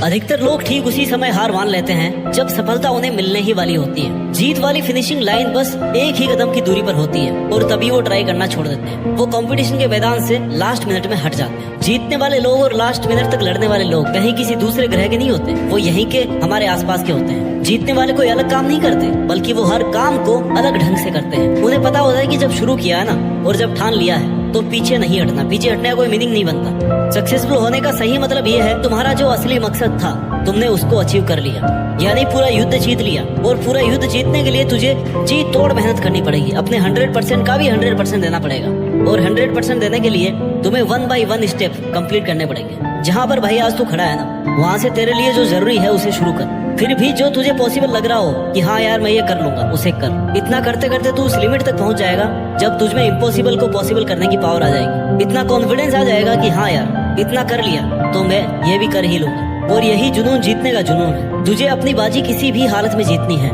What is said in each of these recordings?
अधिकतर लोग ठीक उसी समय हार मान लेते हैं जब सफलता उन्हें मिलने ही वाली होती है। जीत वाली फिनिशिंग लाइन बस एक ही कदम की दूरी पर होती है और तभी वो ट्राई करना छोड़ देते हैं। वो कंपटीशन के मैदान से लास्ट मिनट में हट जाते हैं। जीतने वाले लोग और लास्ट मिनट तक लड़ने वाले लोग कहीं किसी दूसरे ग्रह के नहीं होते, वो यहीं के हमारे आसपास के होते हैं। जीतने वाले कोई अलग काम नहीं करते, बल्कि वो हर काम को अलग ढंग से करते हैं। उन्हें पता होता है कि जब शुरू किया है ना और जब ठान लिया है तो पीछे नहीं हटना। पीछे हटने का कोई मीनिंग नहीं बनता। सक्सेसफुल होने का सही मतलब ये है तुम्हारा जो असली मकसद था तुमने उसको अचीव कर लिया, यानी पूरा युद्ध जीत लिया। और पूरा युद्ध जीतने के लिए तुझे जी तोड़ मेहनत करनी पड़ेगी। अपने 100% का भी 100% देना पड़ेगा और 100% देने के लिए तुम्हें 1 by 1 स्टेप कंप्लीट करने पड़ेंगे। जहाँ पर भाई आज तू खड़ा है ना, वहाँ से तेरे लिए जो जरूरी है उसे शुरू कर। फिर भी जो तुझे पॉसिबल लग रहा हो कि हाँ यार मैं ये कर लूंगा, उसे कर। इतना करते करते तू उस लिमिट तक पहुंच जाएगा जब तुझमें इम्पॉसिबल को पॉसिबल करने की पावर आ जाएगी। इतना कॉन्फिडेंस आ जाएगा कि हाँ यार इतना कर लिया तो मैं ये भी कर ही लूंगा। और यही जुनून जीतने का जुनून है। तुझे अपनी बाजी किसी भी हालत में जीतनी है।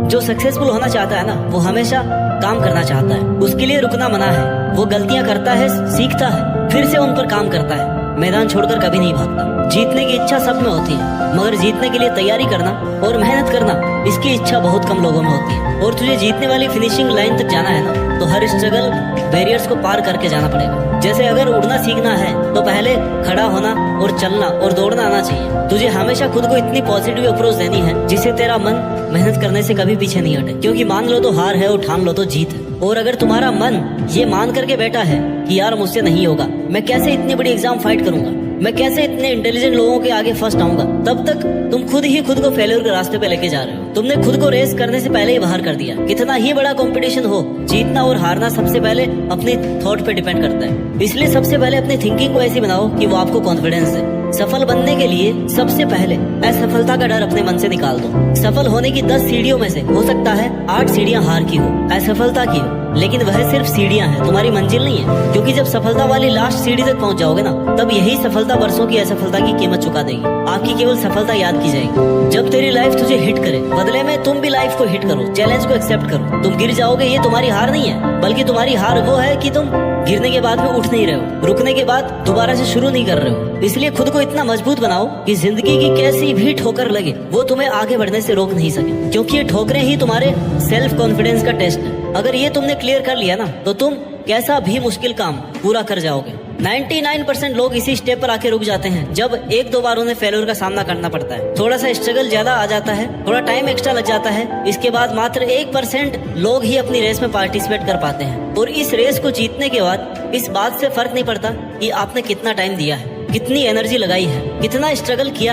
जो सक्सेसफुल होना चाहता है ना, वो हमेशा काम करना चाहता है। उसके लिए रुकना मना है। वो गलतियां करता है, सीखता है, फिर से उन पर काम करता है। मैदान छोड़कर कभी नहीं भागता। जीतने की इच्छा सब में होती है, मगर जीतने के लिए तैयारी करना और मेहनत करना, इसकी इच्छा बहुत कम लोगों में होती है। और तुझे जीतने वाली फिनिशिंग लाइन तक जाना है ना, तो हर स्ट्रगल बैरियर्स को पार करके जाना पड़ेगा। जैसे अगर उड़ना सीखना है तो पहले खड़ा होना और चलना और दौड़ना आना चाहिए। तुझे हमेशा खुद को इतनी पॉजिटिव अप्रोच देनी है जिससे तेरा मन मेहनत करने से कभी पीछे नहीं हटे। क्योंकि मान लो तो हार है और ठान लो तो जीत है। और अगर तुम्हारा मन ये मान करके बैठा है कि यार मुझसे नहीं होगा, मैं कैसे इतनी बड़ी एग्जाम फाइट करूंगा, मैं कैसे इतने इंटेलिजेंट लोगों के आगे फर्स्ट आऊंगा, तब तक तुम खुद ही खुद को फेलियर के रास्ते पे लेके जा रहे हो। तुमने खुद को रेस करने से पहले ही बाहर कर दिया। कितना ही बड़ा कंपटीशन हो, जीतना और हारना सबसे पहले अपने थॉट पे डिपेंड करता है। इसलिए सबसे पहले अपनी थिंकिंग को ऐसी बनाओ कि वो आपको कॉन्फिडेंस दे। सफल बनने के लिए सबसे पहले असफलता का डर अपने मन से निकाल दो। सफल होने की 10 सीढ़ियों में से हो सकता है 8 सीढ़ियां हार की हो, असफलता की हो, लेकिन वह सिर्फ सीढ़ियां हैं, तुम्हारी मंजिल नहीं है। क्योंकि जब सफलता वाली लास्ट सीढ़ी तक पहुंच जाओगे ना, तब यही सफलता वर्षों की असफलता की कीमत चुका देगी। आपकी केवल सफलता याद की जाएगी जब तेरी लाइफ तुझे हिट करे। बदले में तुम भी लाइफ को हिट करो, चैलेंज को एक्सेप्ट करो। तुम गिर जाओगे, ये तुम्हारी हार नहीं है, बल्कि तुम्हारी हार वो है कि तुम गिरने के बाद में उठ नहीं रहे हो, रुकने के बाद दोबारा से शुरू नहीं कर रहे हो। इसलिए खुद को इतना मजबूत बनाओ कि जिंदगी की कैसी भी ठोकर लगे वो तुम्हें आगे बढ़ने से रोक नहीं सके। क्योंकि ये ठोकरें ही तुम्हारे सेल्फ कॉन्फिडेंस का टेस्ट है। अगर ये तुमने क्लियर कर लिया ना, तो तुम कैसा भी मुश्किल काम पूरा कर जाओगे। 99% लोग इसी स्टेप पर आके रुक जाते हैं जब 1-2 बार उन्हें फेलियर का सामना करना पड़ता है। थोड़ा सा स्ट्रगल ज्यादा आ जाता है, थोड़ा टाइम एक्स्ट्रा लग जाता है। इसके बाद मात्र 1% लोग ही अपनी रेस में पार्टिसिपेट कर पाते हैं। और इस रेस को जीतने के बाद इस बात से फर्क नहीं पड़ता कि आपने कितना टाइम दिया है, कितनी एनर्जी लगाई है, कितना स्ट्रगल किया है।